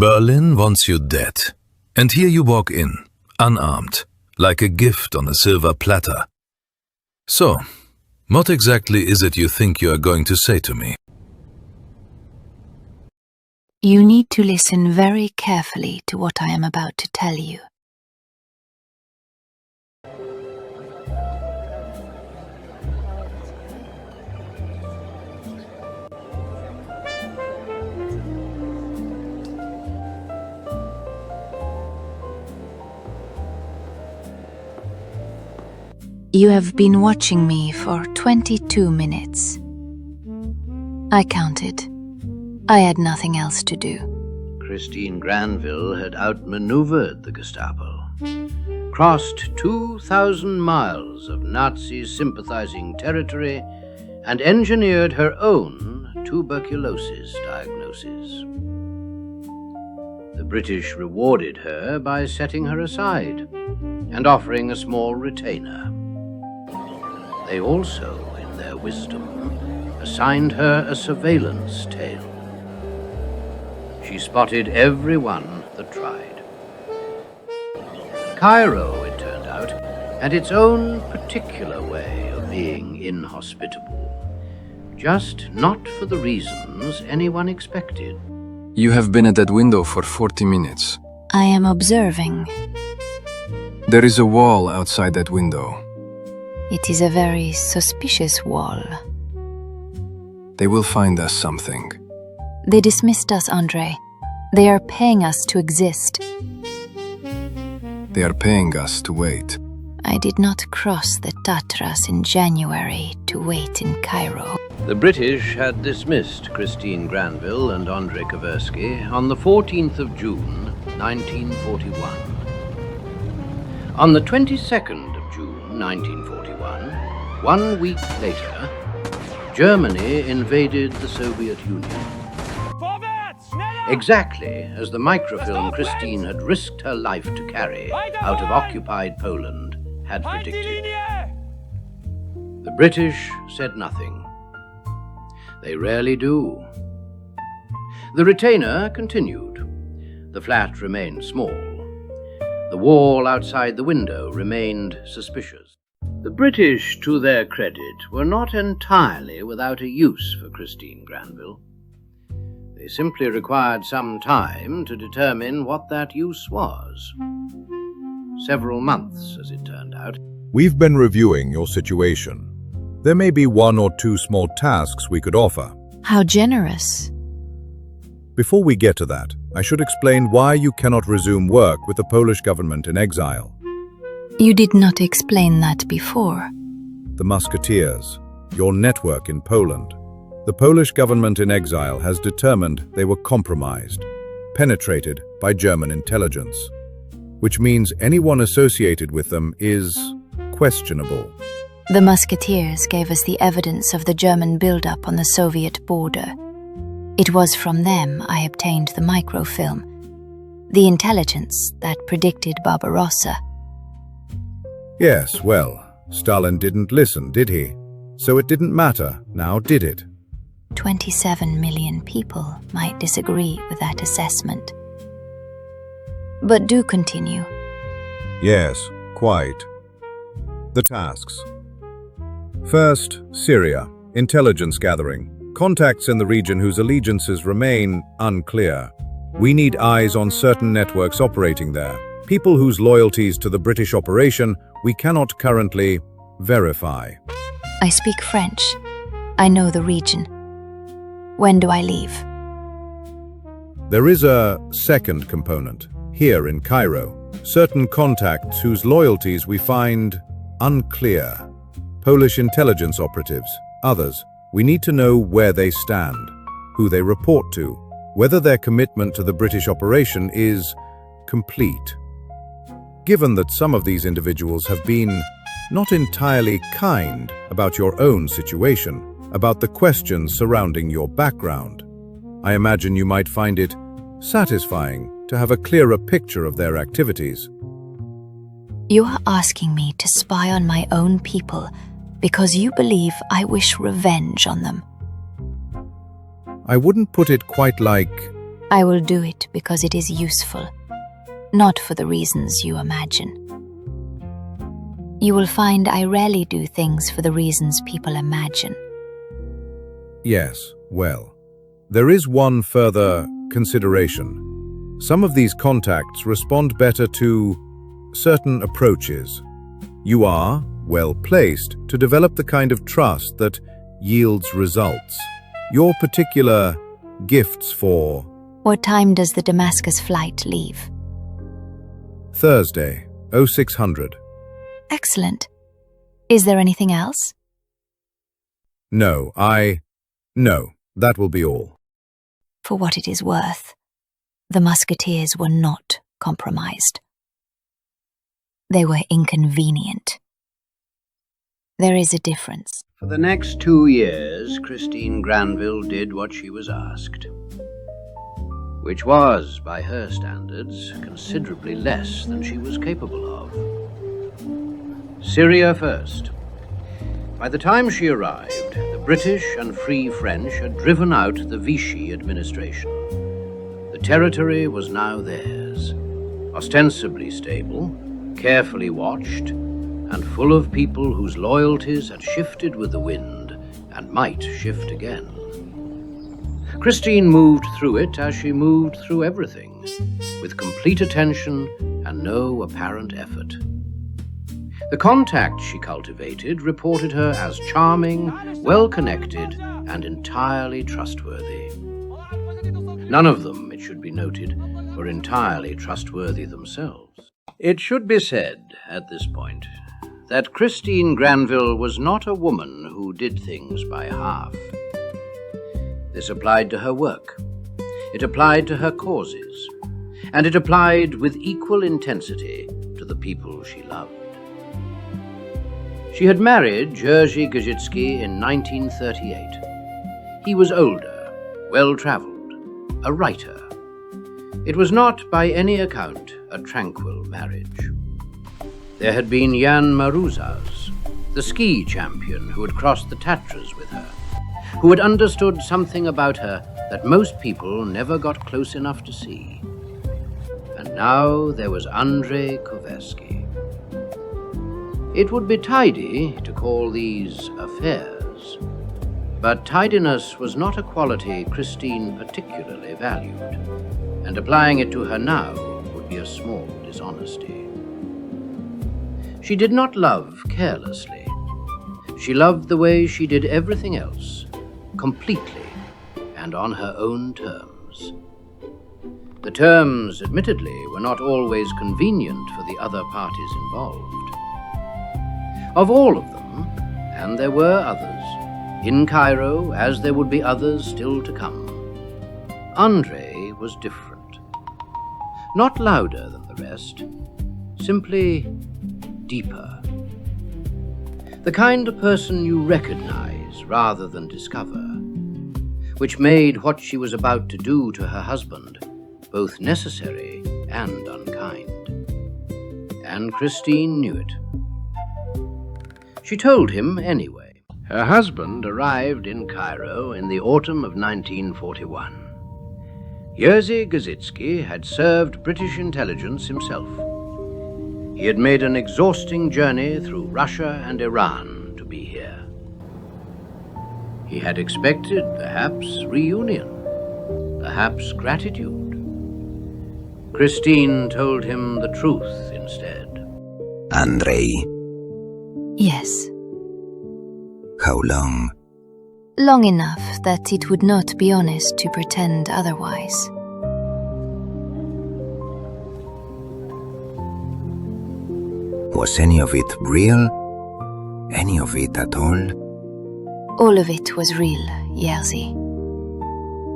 Berlin wants you dead. And here you walk in, unarmed, like a gift on a silver platter. So, what exactly is it you think you are going to say to me? You need to listen very carefully to what I am about to tell you. You have been watching me for 22 minutes. I counted. I had nothing else to do. Christine Granville had outmaneuvered the Gestapo, crossed 2,000 miles of Nazi-sympathizing territory, and engineered her own tuberculosis diagnosis. The British rewarded her by setting her aside and offering a small retainer. They also, in their wisdom, assigned her a surveillance tail. She spotted everyone that tried. Cairo, it turned out, had its own particular way of being inhospitable, just not for the reasons anyone expected. You have been at that window for 40 minutes. I am observing. There is a wall outside that window. It is a very suspicious wall. They will find us something. They dismissed us, Andre. They are paying us to exist. They are paying us to wait. I did not cross the Tatras in January to wait in Cairo. The British had dismissed Christine Granville and Andrei Kaversky on the 14th of June, 1941. On the 22nd of June, 1941, 1 week later, Germany invaded the Soviet Union. Exactly as the microfilm Christine had risked her life to carry out of occupied Poland had predicted. The British said nothing. They rarely do. The retainer continued. The flat remained small. The wall outside the window remained suspicious. The British, to their credit, were not entirely without a use for Christine Granville. They simply required some time to determine what that use was. Several months, as it turned out. We've been reviewing your situation. There may be 1 or 2 small tasks we could offer. How generous. Before we get to that, I should explain why you cannot resume work with the Polish government in exile. You did not explain that before. The Musketeers, your network in Poland. The Polish government in exile has determined they were compromised, penetrated by German intelligence, which means anyone associated with them is questionable. The Musketeers gave us the evidence of the German buildup on the Soviet border. It was from them I obtained the microfilm, the intelligence that predicted Barbarossa. Yes, well, Stalin didn't listen, did he? So it didn't matter, now did it? 27 million people might disagree with that assessment. But do continue. Yes, quite. The tasks. First, Syria. Intelligence gathering. Contacts in the region whose allegiances remain unclear. We need eyes on certain networks operating there. People whose loyalties to the British operation we cannot currently verify. I speak French. I know the region. When do I leave? There is a second component. Here in Cairo, certain contacts whose loyalties we find unclear. Polish intelligence operatives, others. We need to know where they stand, who they report to, whether their commitment to the British operation is complete. Given that some of these individuals have been not entirely kind about your own situation, about the questions surrounding your background, I imagine you might find it satisfying to have a clearer picture of their activities. You are asking me to spy on my own people because you believe I wish revenge on them. I wouldn't put it quite like... I will do it because it is useful, not for the reasons you imagine. You will find I rarely do things for the reasons people imagine. Yes, well, there is one further consideration. Some of these contacts respond better to certain approaches. You are well placed to develop the kind of trust that yields results. Your particular gifts for What time does the Damascus flight leave? Thursday, 0600. Excellent. Is there anything else? No, that will be all. For what it is worth, the musketeers were not compromised. They were inconvenient. There is a difference. For the next 2 years, Christine Granville did what she was asked, which was, by her standards, considerably less than she was capable of. Syria first. By the time she arrived, the British and Free French had driven out the Vichy administration. The territory was now theirs, ostensibly stable, carefully watched, and full of people whose loyalties had shifted with the wind and might shift again. Christine moved through it as she moved through everything, with complete attention and no apparent effort. The contacts she cultivated reported her as charming, well-connected, and entirely trustworthy. None of them, it should be noted, were entirely trustworthy themselves. It should be said, at this point, that Christine Granville was not a woman who did things by half. This applied to her work, it applied to her causes, and it applied with equal intensity to the people she loved. She had married Jerzy Gazitsky in 1938. He was older, well-traveled, a writer. It was not, by any account, a tranquil marriage. There had been Jan Maruzas, the ski champion who had crossed the Tatras with her, who had understood something about her that most people never got close enough to see. And now there was Andrei Koversky. It would be tidy to call these affairs, but tidiness was not a quality Christine particularly valued, and applying it to her now would be a small dishonesty. She did not love carelessly. She loved the way she did everything else, completely and on her own terms. The terms, admittedly, were not always convenient for the other parties involved. Of all of them, and there were others, in Cairo, as there would be others still to come, Andrei was different. Not louder than the rest, simply deeper. The kind of person you recognize rather than discover, which made what she was about to do to her husband both necessary and unkind. And Christine knew it. She told him anyway. Her husband arrived in Cairo in the autumn of 1941. Jerzy Gazitsky had served British intelligence himself. He had made an exhausting journey through Russia and Iran to be here. He had expected, perhaps, reunion, perhaps gratitude. Christine told him the truth instead. Andrei, Yes. how long? Long enough that it would not be honest to pretend otherwise. Was any of it real? Any of it at all? All of it was real, Jerzy.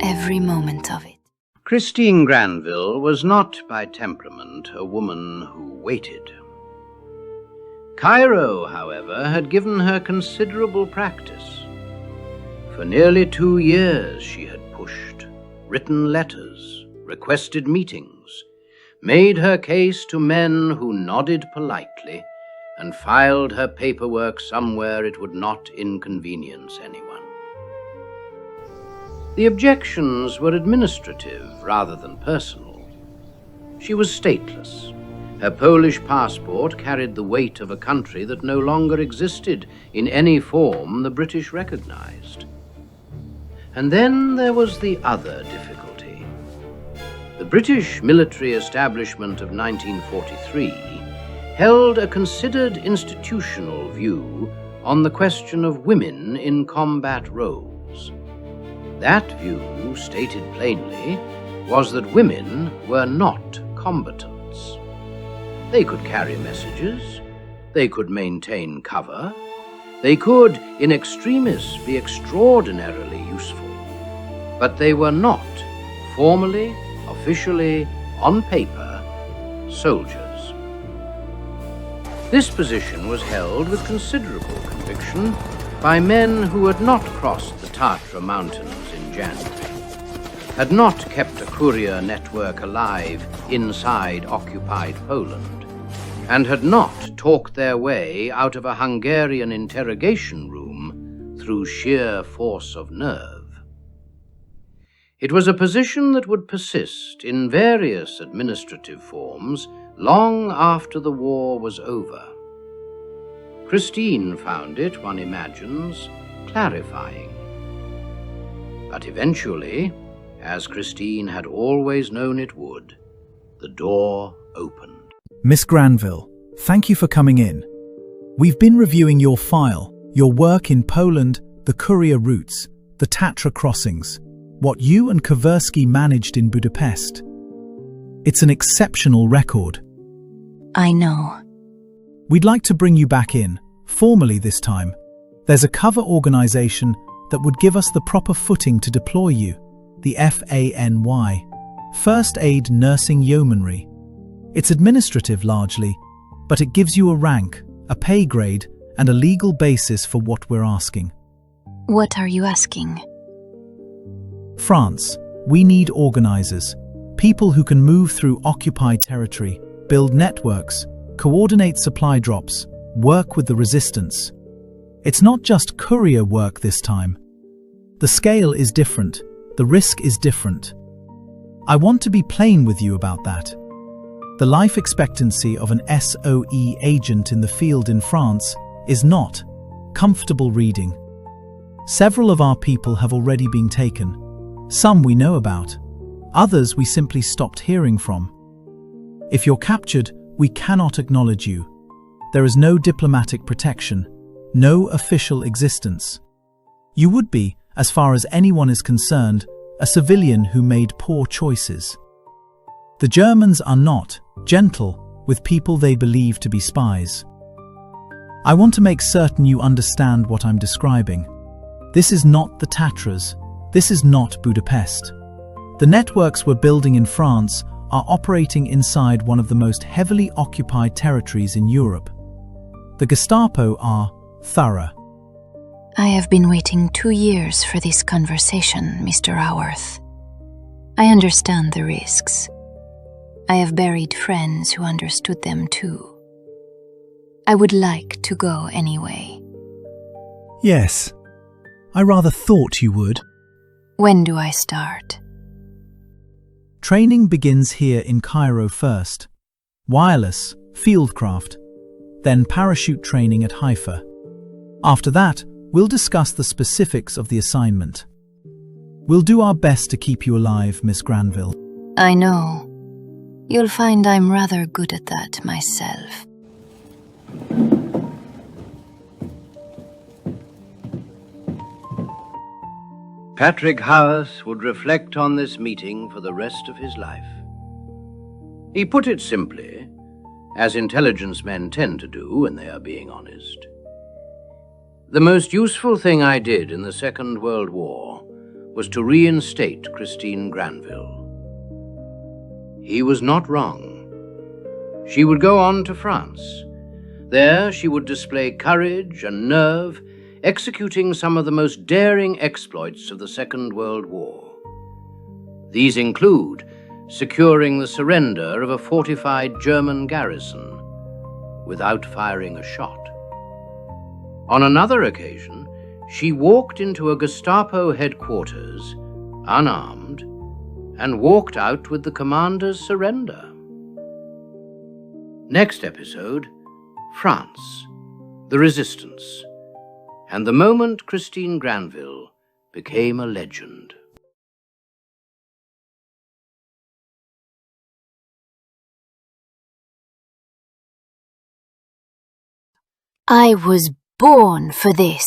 Every moment of it. Christine Granville was not by temperament a woman who waited. Cairo, however, had given her considerable practice. For nearly 2 years she had pushed, written letters, requested meetings, made her case to men who nodded politely and filed her paperwork somewhere it would not inconvenience anyone. The objections were administrative rather than personal. She was stateless. Her Polish passport carried the weight of a country that no longer existed in any form the British recognized. And then there was the other difficulty. The British military establishment of 1943 held a considered institutional view on the question of women in combat roles. That view, stated plainly, was that women were not combatants. They could carry messages, they could maintain cover, they could, in extremis, be extraordinarily useful, but they were not, formally, officially, on paper, soldiers. This position was held with considerable conviction by men who had not crossed the Tatra Mountains in January, had not kept a courier network alive inside occupied Poland, and had not talked their way out of a Hungarian interrogation room through sheer force of nerve. It was a position that would persist in various administrative forms long after the war was over. Christine found it, one imagines, clarifying. But eventually, as Christine had always known it would, the door opened. Miss Granville, thank you for coming in. We've been reviewing your file, your work in Poland, the courier routes, the Tatra crossings, what you and Kaversky managed in Budapest. It's an exceptional record. I know. We'd like to bring you back in, formally this time. There's a cover organization that would give us the proper footing to deploy you, the FANY, First Aid Nursing Yeomanry. It's administrative largely, but it gives you a rank, a pay grade, and a legal basis for what we're asking. What are you asking? France, we need organizers, people who can move through occupied territory, build networks, coordinate supply drops, work with the resistance. It's not just courier work this time. The scale is different, the risk is different. I want to be plain with you about that. The life expectancy of an SOE agent in the field in France is not comfortable reading. Several of our people have already been taken. Some we know about. Others we simply stopped hearing from. If you're captured, we cannot acknowledge you. There is no diplomatic protection, no official existence. You would be, as far as anyone is concerned, a civilian who made poor choices. The Germans are not gentle with people they believe to be spies. I want to make certain you understand what I'm describing. This is not the Tatras. This is not Budapest. The networks we're building in France are operating inside one of the most heavily occupied territories in Europe. The Gestapo are thorough. I have been waiting 2 years for this conversation, Mr. Howarth. I understand the risks. I have buried friends who understood them too. I would like to go anyway. Yes, I rather thought you would. When do I start? Training begins here in Cairo first. Wireless, fieldcraft, then parachute training at Haifa. After that, we'll discuss the specifics of the assignment. We'll do our best to keep you alive, Miss Granville. I know. You'll find I'm rather good at that myself. Patrick Howarth would reflect on this meeting for the rest of his life. He put it simply, as intelligence men tend to do when they are being honest. The most useful thing I did in the Second World War was to reinstate Christine Granville. He was not wrong. She would go on to France. There she would display courage and nerve, executing some of the most daring exploits of the Second World War. These include securing the surrender of a fortified German garrison without firing a shot. On another occasion, she walked into a Gestapo headquarters unarmed, and walked out with the commander's surrender. Next episode, France, the Resistance, and the moment Christine Granville became a legend. I was born for this.